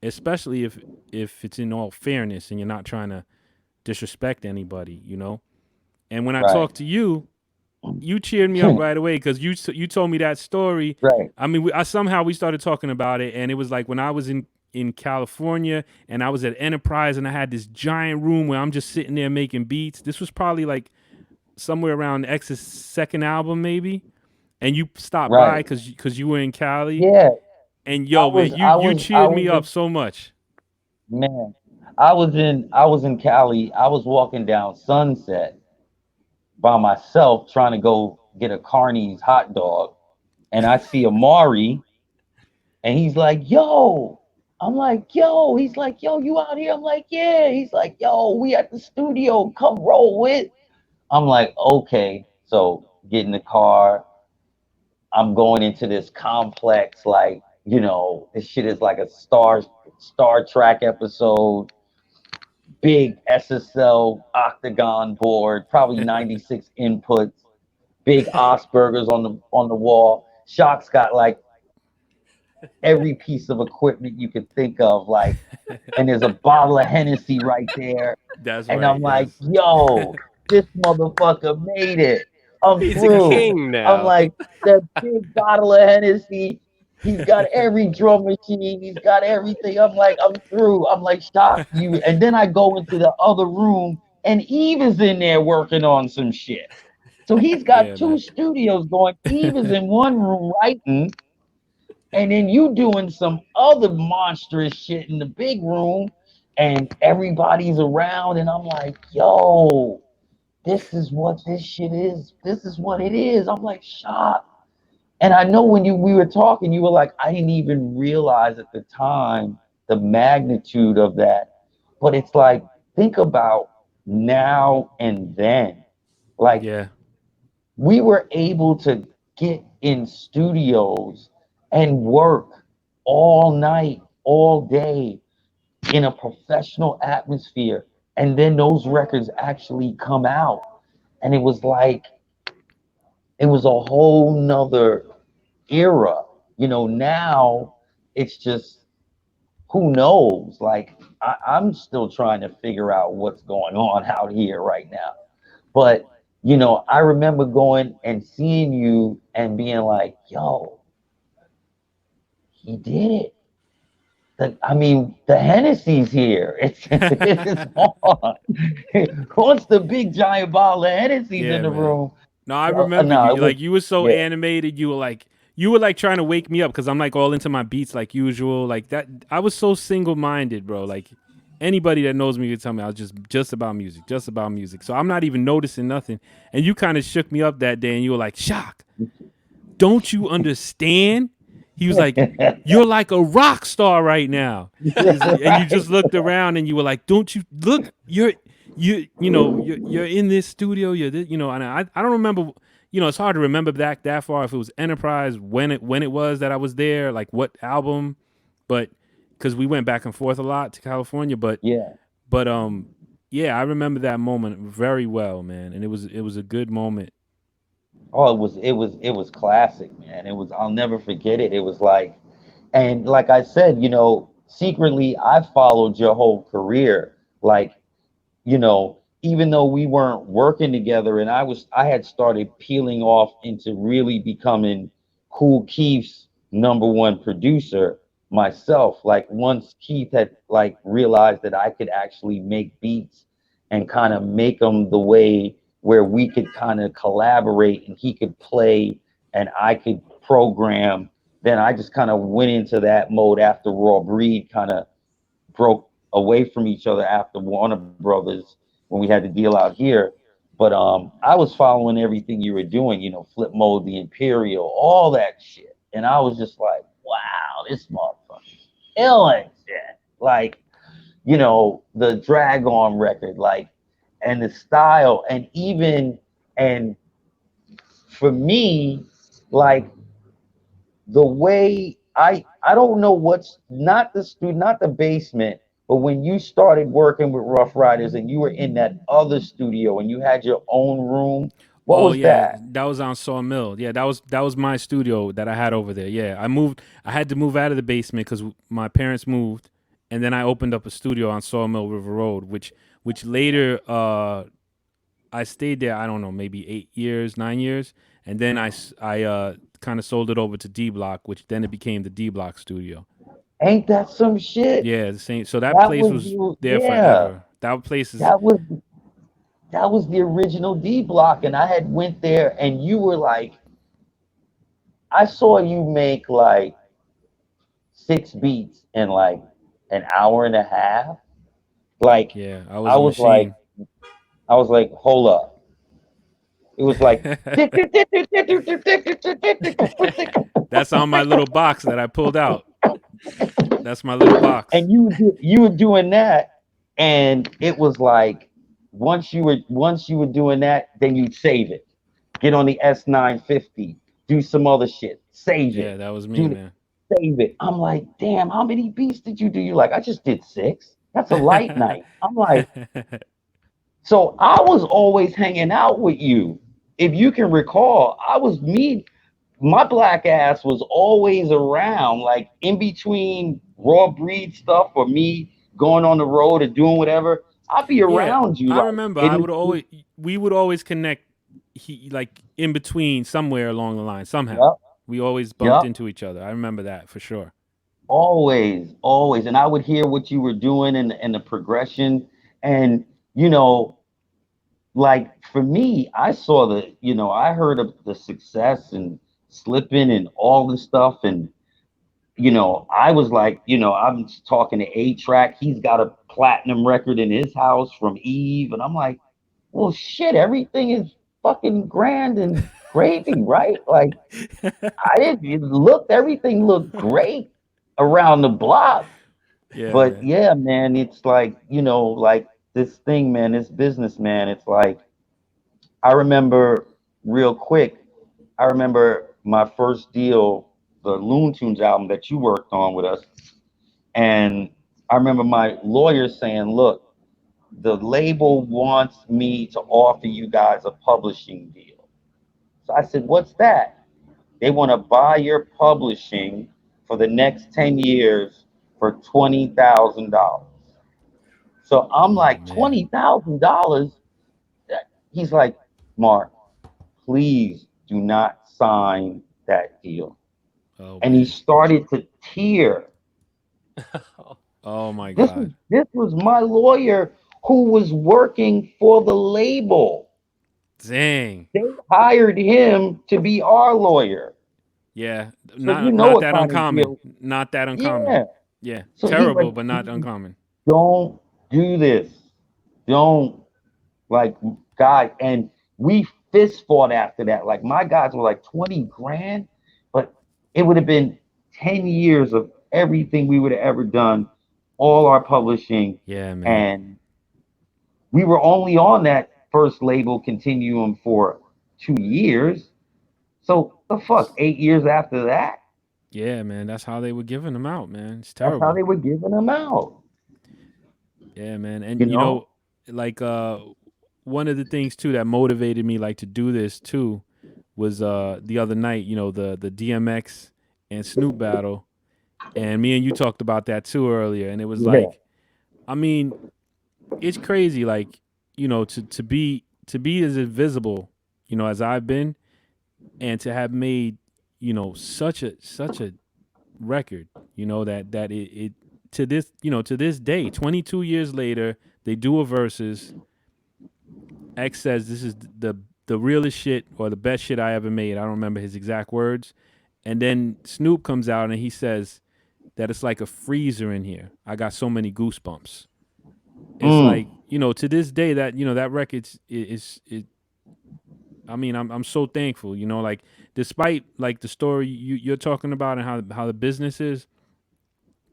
Speaker 1: especially if it's in all fairness and you're not trying to disrespect anybody. And when I
Speaker 3: Right.
Speaker 1: talked to you, you cheered me up right away because you told me that story.
Speaker 3: Right.
Speaker 1: I mean, somehow we started talking about it, and it was like when I was in California and I was at Enterprise and I had this giant room where I'm just sitting there making beats. This was probably like somewhere around X's second album, maybe. And you stopped by
Speaker 3: Right.
Speaker 1: because you were in Cali,
Speaker 3: Yeah.
Speaker 1: and
Speaker 3: I
Speaker 1: yo, man,
Speaker 3: was.
Speaker 1: you
Speaker 3: I
Speaker 1: you
Speaker 3: was. I
Speaker 1: cheered me
Speaker 3: was
Speaker 1: up
Speaker 3: in.
Speaker 1: so much.
Speaker 3: Man. I was in Cali. I was walking down Sunset by myself trying to go get a Carney's hot dog, and I see Amari, and he's like, "Yo." I'm like, "Yo." He's like, "Yo, you out here?" I'm like, "Yeah." He's like, "Yo, we at the studio. Come roll with." I'm like, "Okay." So get in the car. I'm going into this complex, like, this shit is like a Star Trek episode, big SSL octagon board, probably 96 inputs, big Asperger's on the wall. Shok's got like every piece of equipment you could think of, like, and there's a bottle of Hennessy right there.
Speaker 1: That's
Speaker 3: And
Speaker 1: right.
Speaker 3: I'm like,
Speaker 1: Yes.
Speaker 3: yo, this motherfucker made it. I'm
Speaker 2: He's a
Speaker 3: through.
Speaker 2: king
Speaker 3: I'm
Speaker 2: now.
Speaker 3: like, that big bottle of Hennessy. He's got every drum machine. He's got everything. I'm like, I'm through. I'm like, stop you. And then I go into the other room, and Eve is in there working on some shit. So he's got
Speaker 1: Yeah,
Speaker 3: two
Speaker 1: man.
Speaker 3: studios going. Eve is in one room writing, and then you doing some other monstrous shit in the big room, and everybody's around, and I'm like, yo, this is what this shit is. This is what it is. I'm like, shocked. And I know when we were talking, you were like, I didn't even realize at the time the magnitude of that. But it's like, think about now and then. Like,
Speaker 1: Yeah.
Speaker 3: we were able to get in studios and work all night, all day in a professional atmosphere. And then those records actually come out. And it was like, it was a whole nother era. Now it's just who knows? Like I'm still trying to figure out what's going on out here right now. But I remember going and seeing you and being like, "Yo, he did it." I mean, the Hennessy's here. It's on. Once the big giant bottle of Hennessy's
Speaker 1: Yeah,
Speaker 3: in the
Speaker 1: man.
Speaker 3: room,
Speaker 1: No, I remember
Speaker 3: no,
Speaker 1: you.
Speaker 3: it was
Speaker 1: Like you were so
Speaker 3: yeah.
Speaker 1: animated. You were like trying to wake me up because I'm like all into my beats like usual. Like that, I was so single minded, bro. Like anybody that knows me could tell me I was just about music, just about music. So I'm not even noticing nothing. And you kind of shook me up that day, and you were like, "Shock, don't you understand?" He was like, "You're like a rock star right now." And you just looked around and you were like, "Don't you look? You're in this studio. You're this, And I don't remember. It's hard to remember back that far if it was Enterprise when it was that I was there, like what album, but because we went back and forth a lot to California, but
Speaker 3: Yeah.
Speaker 1: but yeah, I remember that moment very well, man, and it was a good moment.
Speaker 3: Oh, it was classic, man. It was I'll never forget it. It was like, and like I said, secretly I followed your whole career. Like, even though we weren't working together and I had started peeling off into really becoming Cool Keith's number one producer myself. Like once Keith had like realized that I could actually make beats and kind of make them the way where we could kind of collaborate and he could play and I could program, then I just kind of went into that mode after Raw Breed kind of broke away from each other after Warner Brothers when we had the deal out here. But I was following everything you were doing, Flip Mode, the Imperial, all that shit, and I was just like, wow, this motherfucker's killing shit. Like, the Drag On record, like, and the style, and for me, like the way I don't know what's not the basement, but when you started working with Rough Riders and you were in that other studio and you had your own room, what
Speaker 1: Oh
Speaker 3: was
Speaker 1: yeah,
Speaker 3: that?
Speaker 1: that was on Sawmill. Yeah, that was my studio that I had over there. Yeah, I moved. I had to move out of the basement because my parents moved, and then I opened up a studio on Sawmill River Road, which later I stayed there. I don't know, maybe 8 years, 9 years, and then I kind of sold it over to D Block, which then it became the D Block studio.
Speaker 3: Ain't that some shit?
Speaker 1: Yeah, the same. So that
Speaker 3: That
Speaker 1: place
Speaker 3: was
Speaker 1: was
Speaker 3: the
Speaker 1: there
Speaker 3: yeah.
Speaker 1: forever. That place is.
Speaker 3: That was the original D Block, and I had went there, and you were like, I saw you make like 6 beats in like an hour and a half. Like
Speaker 1: Yeah, I was
Speaker 3: I
Speaker 1: a
Speaker 3: was like,
Speaker 1: machine.
Speaker 3: hold up. It was like,
Speaker 1: That's on my little box that I pulled out. That's my little box.
Speaker 3: and you were doing that, and it was like once you were doing that, then you'd save it, get on the S950, do some other shit, save
Speaker 1: Yeah,
Speaker 3: it,
Speaker 1: that was me,
Speaker 3: do
Speaker 1: man.
Speaker 3: save it. I'm like, damn, how many beats did you do? You're like, I just did 6. That's a light night. I'm like, so I was always hanging out with you. If you can recall, my black ass was always around, like in between Raw Breed stuff or me going on the road or doing whatever. I'd be
Speaker 1: Yeah,
Speaker 3: around you,
Speaker 1: I
Speaker 3: like
Speaker 1: remember.
Speaker 3: hitting.
Speaker 1: We would always connect. Like in between somewhere along the line somehow.
Speaker 3: Yep,
Speaker 1: We always bumped
Speaker 3: yep,
Speaker 1: into each other. I remember that for sure.
Speaker 3: always, always. And I would hear what you were doing and the progression. And, you know, like for me, I heard of the success and slipping and all this stuff. And I was like, I'm talking to A-Track. He's got a platinum record in his house from Eve. And I'm like, well, shit, everything is fucking grand and gravy, right? Like, everything looked great around the block.
Speaker 1: Yeah,
Speaker 3: But
Speaker 1: man.
Speaker 3: yeah, man, it's like, like this thing, man, this business, man, it's like, I remember real quick, I remember my first deal, the Loon Tunes album that you worked on with us. And I remember my lawyer saying, look, the label wants me to offer you guys a publishing deal. So I said, what's that? They want to buy your publishing for the next 10 years for $20,000. So I'm
Speaker 1: Oh
Speaker 3: like,
Speaker 1: man.
Speaker 3: $20,000? He's like, Mark, please do not sign that deal.
Speaker 1: Oh
Speaker 3: And he
Speaker 1: man.
Speaker 3: started to tear.
Speaker 1: Oh my
Speaker 3: This was
Speaker 1: God.
Speaker 3: this was my lawyer who was working for the label.
Speaker 1: Dang.
Speaker 3: They hired him to be our lawyer.
Speaker 1: Yeah.
Speaker 3: So you
Speaker 1: Not
Speaker 3: know
Speaker 1: not
Speaker 3: what
Speaker 1: that
Speaker 3: kind of
Speaker 1: uncommon.
Speaker 3: deal.
Speaker 1: Not that uncommon.
Speaker 3: Yeah.
Speaker 1: Yeah.
Speaker 3: So he's like,
Speaker 1: Terrible, but not
Speaker 3: please
Speaker 1: uncommon.
Speaker 3: don't do this. Don't. Like, guys, and we fist fought after that. Like, my guys were like 20 grand, but it would have been 10 years of everything we would have ever done, all our publishing.
Speaker 1: Yeah, man.
Speaker 3: And we were only on that first label continuum for 2 years. So, the fuck, 8 years after that?
Speaker 1: Yeah, man. That's how they were giving them out, man. It's
Speaker 3: That's how
Speaker 1: terrible.
Speaker 3: they were giving them out,
Speaker 1: Yeah, man. And
Speaker 3: you know?
Speaker 1: like one of the things too that motivated me like to do this too was the other night, the DMX and Snoop battle. And me and you talked about that too earlier. And it was
Speaker 3: Yeah.
Speaker 1: like, I mean, it's crazy, like, to be as invisible, as I've been, and to have made, such a record, that it to this day, 22 years later, they do a versus. X says this is the realest shit or the best shit I ever made. I don't remember his exact words. And then Snoop comes out and he says that it's like a freezer in here. I got so many goosebumps. It's
Speaker 3: Mm,
Speaker 1: like, to this day that, that record is I mean, I'm so thankful, like despite like the story you're talking about and how the business is,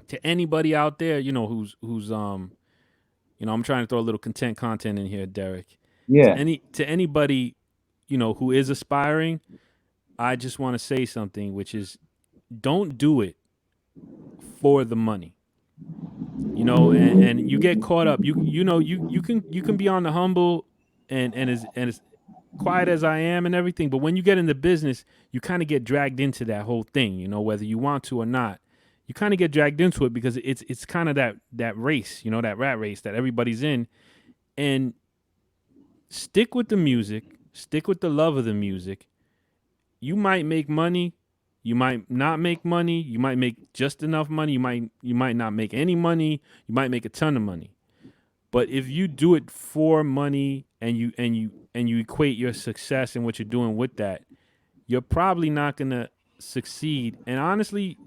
Speaker 1: to anybody out there, who's I'm trying to throw a little content in here, Derek. To
Speaker 3: yeah.
Speaker 1: anybody, who is aspiring, I just want to say something, which is don't do it for the money. And you get caught up. You can be on the humble and as quiet as I am and everything, but when you get into business, you kind of get dragged into that whole thing, whether you want to or not. You kind of get dragged into it because it's kind of that race, that rat race that everybody's in. And stick with the music, stick with the love of the music. You might make money, you might not make money, you might make just enough money, you might not make any money, you might make a ton of money. But if you do it for money and you equate your success and what you're doing with that, you're probably not going to succeed. And honestly,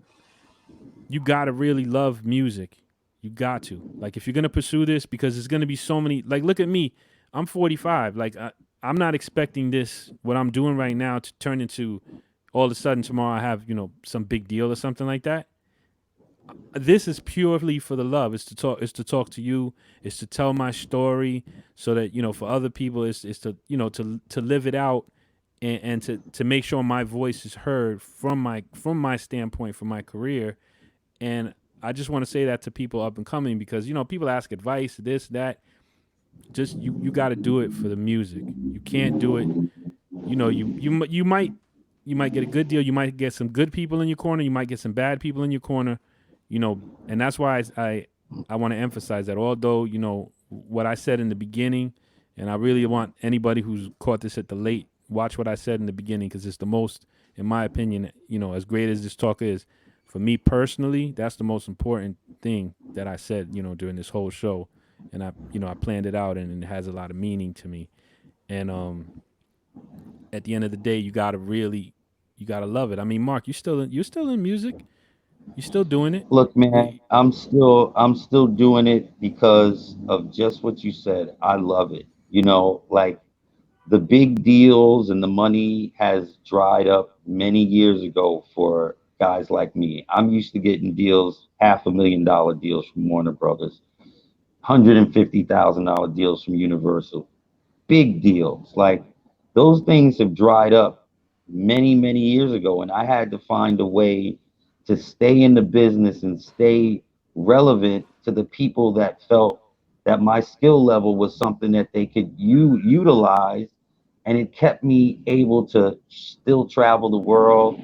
Speaker 1: you got to really love music. You got to. Like if you're going to pursue this, because there's going to be so many, like look at me. I'm 45. Like I'm not expecting this what I'm doing right now to turn into all of a sudden tomorrow I have, some big deal or something like that. This is purely for the love. It's to talk to you. It's to tell my story so that, for other people it's to, to live it out, and to make sure my voice is heard from my standpoint, from my career. And I just want to say that to people up and coming, because people ask advice, this, that. Just you got to do it for the music. You can't do it. You might get a good deal. You might get some good people in your corner. You might get some bad people in your corner. And that's why I want to emphasize that. Although what I said in the beginning, and I really want anybody who's caught this at the late, watch what I said in the beginning, because it's the most, in my opinion, as great as this talk is, for me personally, that's the most important thing that I said, during this whole show. And I planned it out, and it has a lot of meaning to me. And at the end of the day, you gotta love it. I mean, Mark, you're still in music. You're still doing it.
Speaker 3: Look, man,
Speaker 1: We
Speaker 3: I'm still doing it because of just what you said. I love it. Like the big deals and the money has dried up many years ago for guys like me. I'm used to getting deals, $500,000 deals from Warner Brothers, $150,000 deals from Universal, big deals. Like those things have dried up many, many years ago, and I had to find a way to stay in the business and stay relevant to the people that felt that my skill level was something that they could utilize, and it kept me able to still travel the world.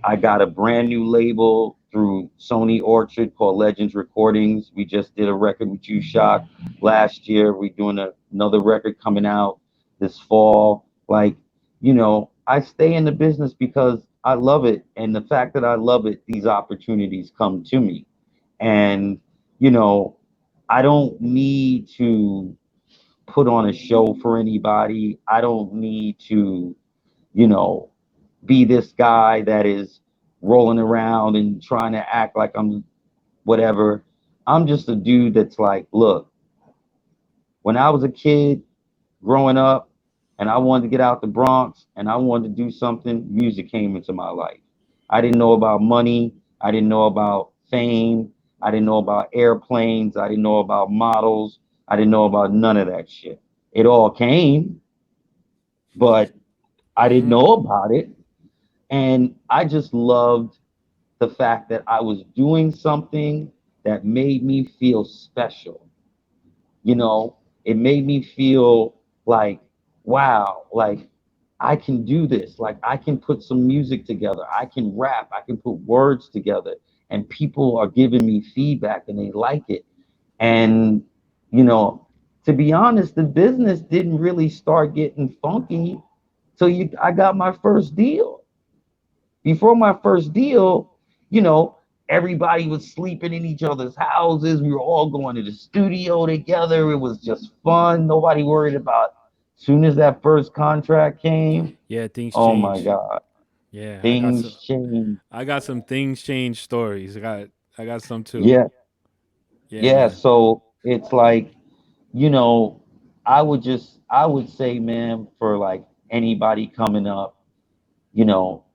Speaker 3: I got a brand new label through Sony Orchard called Legends Recordings. We just did a record with you, Shock, last year. We're doing another record coming out this fall. Like, I stay in the business because I love it. And the fact that I love it, these opportunities come to me. And, you know, I don't need to put on a show for anybody. I don't need to, you know, be this guy that is rolling around and trying to act like I'm whatever. I'm just a dude that's like, look, when I was a kid growing up and I wanted to get out the Bronx and I wanted to do something, music came into my life. I didn't know about money. I didn't know about fame. I didn't know about airplanes. I didn't know about models. I didn't know about none of that shit. It all came, but I didn't know about it. And I just loved the fact that I was doing something that made me feel special. It made me feel like, wow, like I can do this. Like I can put some music together. I can rap. I can put words together. And people are giving me feedback and they like it. And, you know, to be honest, the business didn't really start getting funky till I got my first deal. Before my first deal, everybody was sleeping in each other's houses. We were all going to the studio together. It was just fun. Nobody worried about. Soon as that first contract came,
Speaker 1: Yeah, things
Speaker 3: oh my
Speaker 1: change.
Speaker 3: God,
Speaker 1: Yeah,
Speaker 3: things changed.
Speaker 1: I got some things change stories. I got some too.
Speaker 3: Yeah,
Speaker 1: Yeah,
Speaker 3: yeah.
Speaker 1: man.
Speaker 3: So it's like, you know, I would say, man, for like anybody coming up,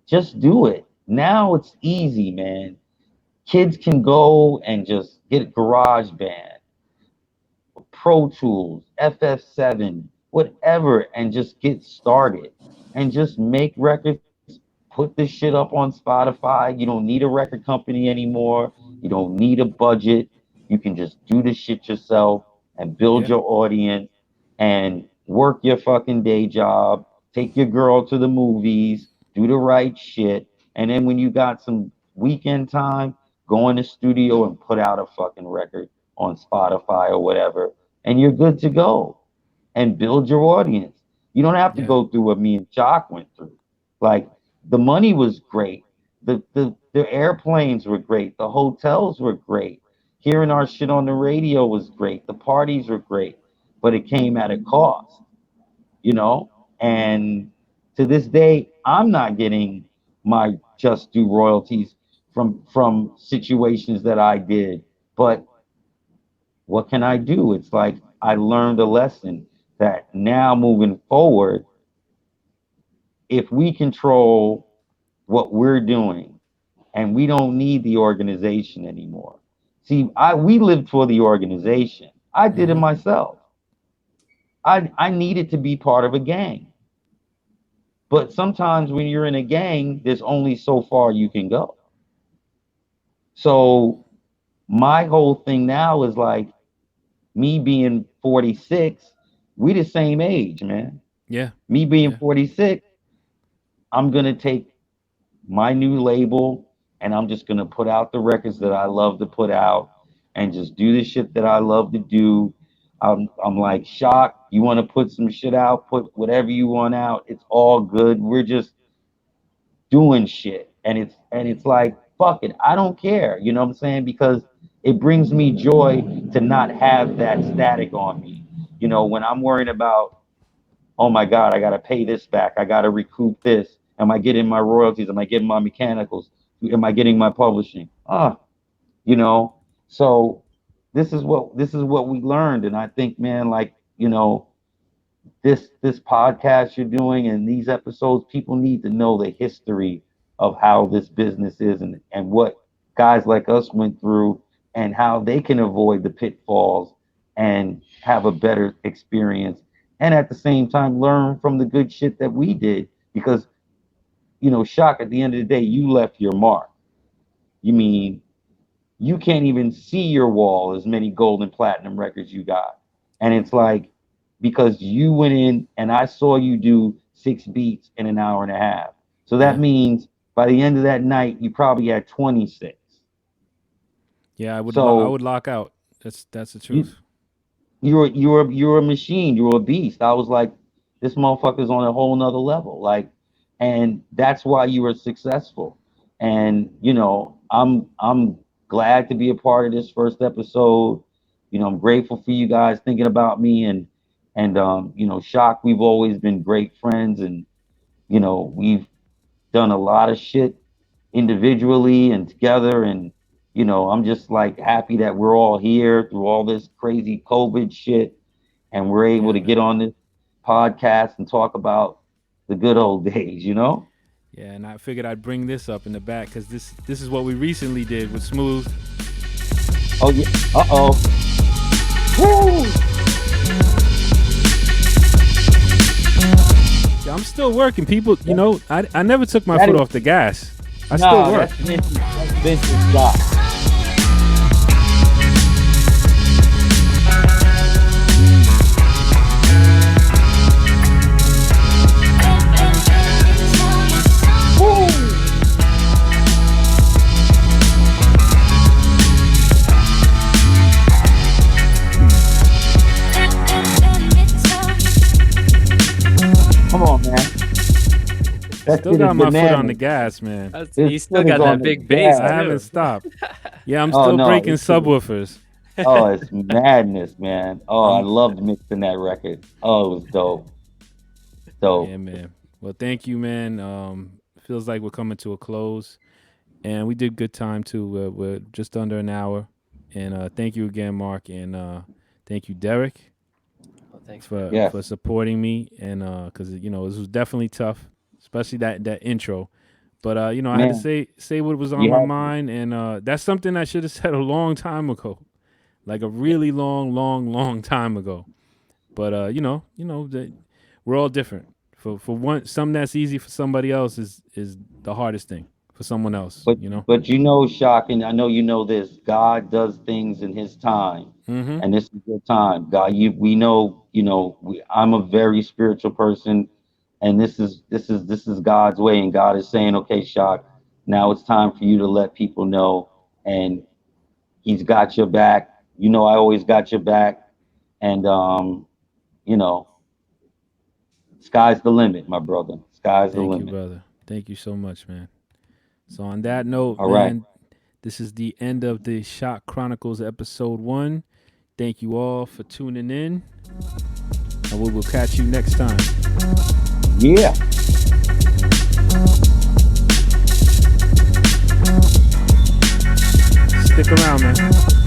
Speaker 3: just do it. Now it's easy, man. Kids can go and just get GarageBand, Pro Tools, FF7, whatever, and just get started and just make records. Put this shit up on Spotify. You don't need a record company anymore. You don't need a budget. You can just do the shit yourself and build
Speaker 1: Yeah.
Speaker 3: your audience and work your fucking day job. Take your girl to the movies. Do the right shit. And then when you got some weekend time, go in the studio and put out a fucking record on Spotify or whatever, and you're good to go and build your audience. You don't have to
Speaker 1: Yeah.
Speaker 3: go through what me and Jock went through. Like the money was great. The airplanes were great. The hotels were great. Hearing our shit on the radio was great. The parties were great. But it came at a cost, you know? And to this day, I'm not getting my just due royalties from situations that I did. But what can I do? It's like I learned a lesson that now moving forward, if we control what we're doing and we don't need the organization anymore. See, we lived for the organization. I did it
Speaker 1: Mm-hmm.
Speaker 3: myself. I needed to be part of a gang. But sometimes when you're in a gang, there's only so far you can go. So my whole thing now is like me being 46, we the same age, man.
Speaker 1: Yeah.
Speaker 3: Me being
Speaker 1: Yeah.
Speaker 3: 46, I'm gonna take my new label and I'm just gonna put out the records that I love to put out and just do the shit that I love to do. I'm like, Shock, you want to put some shit out, put whatever you want out. It's all good. We're just doing shit. And it's like, fuck it. I don't care. You know what I'm saying? Because it brings me joy to not have that static on me. When I'm worrying about, oh my God, I got to pay this back. I got to recoup this. Am I getting my royalties? Am I getting my mechanicals? Am I getting my publishing? You know. So this is what we learned, and I think, man, like this podcast you're doing and these episodes, people need to know the history of how this business is and what guys like us went through and how they can avoid the pitfalls and have a better experience and at the same time learn from the good shit that we did because Shock, at the end of the day, you left your mark. You mean you can't even see your wall as many gold and platinum records you got. And it's like, because you went in and I saw you do 6 beats in an hour and a half. So that
Speaker 1: Yeah.
Speaker 3: means by the end of that night, you probably had 26.
Speaker 1: Yeah, I would
Speaker 3: So
Speaker 1: lock out. That's the
Speaker 3: you
Speaker 1: truth.
Speaker 3: you're a machine. You're a beast. I was like, this motherfucker's on a whole nother level. Like, and that's why you were successful. And I'm glad to be a part of this first episode. I'm grateful for you guys thinking about me and Shock. We've always been great friends, and we've done a lot of shit individually and together. And I'm just like happy that we're all here through all this crazy COVID shit, and we're able
Speaker 1: Yeah,
Speaker 3: to get
Speaker 1: man.
Speaker 3: on this podcast and talk about the good old days.
Speaker 1: Yeah, and I figured I'd bring this up in the back because this is what we recently did with Smooth.
Speaker 3: Oh yeah. Uh-oh. Woo!
Speaker 1: Yeah, I'm still working, people. I never took my
Speaker 3: That
Speaker 1: foot
Speaker 3: is-
Speaker 1: off the gas. I
Speaker 3: Nah,
Speaker 1: still work.
Speaker 3: that's vintage Doc. Come on, man. That
Speaker 1: Still
Speaker 3: shit
Speaker 1: got
Speaker 3: is
Speaker 1: my foot on the
Speaker 3: bananas.
Speaker 1: gas, man.
Speaker 2: You
Speaker 3: His
Speaker 2: still
Speaker 3: foot
Speaker 2: got
Speaker 3: is on
Speaker 2: that
Speaker 3: the
Speaker 2: big bass.
Speaker 3: gas.
Speaker 1: I
Speaker 2: too.
Speaker 1: haven't stopped. Yeah, I'm
Speaker 3: Oh,
Speaker 1: still
Speaker 3: no,
Speaker 1: breaking
Speaker 3: this shit is-
Speaker 1: subwoofers.
Speaker 3: Oh, it's madness, man. Oh, I
Speaker 1: Um,
Speaker 3: loved mixing that record. Oh, it was dope. Dope.
Speaker 1: Yeah, man. Well, thank you, man. Feels like we're coming to a close, and we did good time too. We're just under an hour, and thank you again, Mark, and thank you, Derek,
Speaker 2: Well, thanks
Speaker 1: for
Speaker 3: Yes.
Speaker 1: for supporting me, and because this was definitely tough, especially that intro. But I had
Speaker 3: Man,
Speaker 1: to say what was on
Speaker 3: you
Speaker 1: my
Speaker 3: had to.
Speaker 1: mind, and that's something I should have said a long time ago, like a really long time ago. But we're all different. For one, something that's easy for somebody else is the hardest thing for someone else.
Speaker 3: But Shock, and I know you know this. God does things in His time,
Speaker 1: Mm-hmm.
Speaker 3: and this is your time. God, we know. I'm a very spiritual person, and this is God's way, and God is saying, okay, Shock, now it's time for you to let people know, and He's got your back. I always got your back, and sky's the limit, my brother. Sky's the
Speaker 1: Thank you,
Speaker 3: limit.
Speaker 1: brother. Thank you so much, man. So on that note,
Speaker 3: All right.
Speaker 1: man, this is the end of the Shok Chronicles episode 1. Thank you all for tuning in, and we will catch you next time.
Speaker 3: Yeah.
Speaker 1: Stick around, man.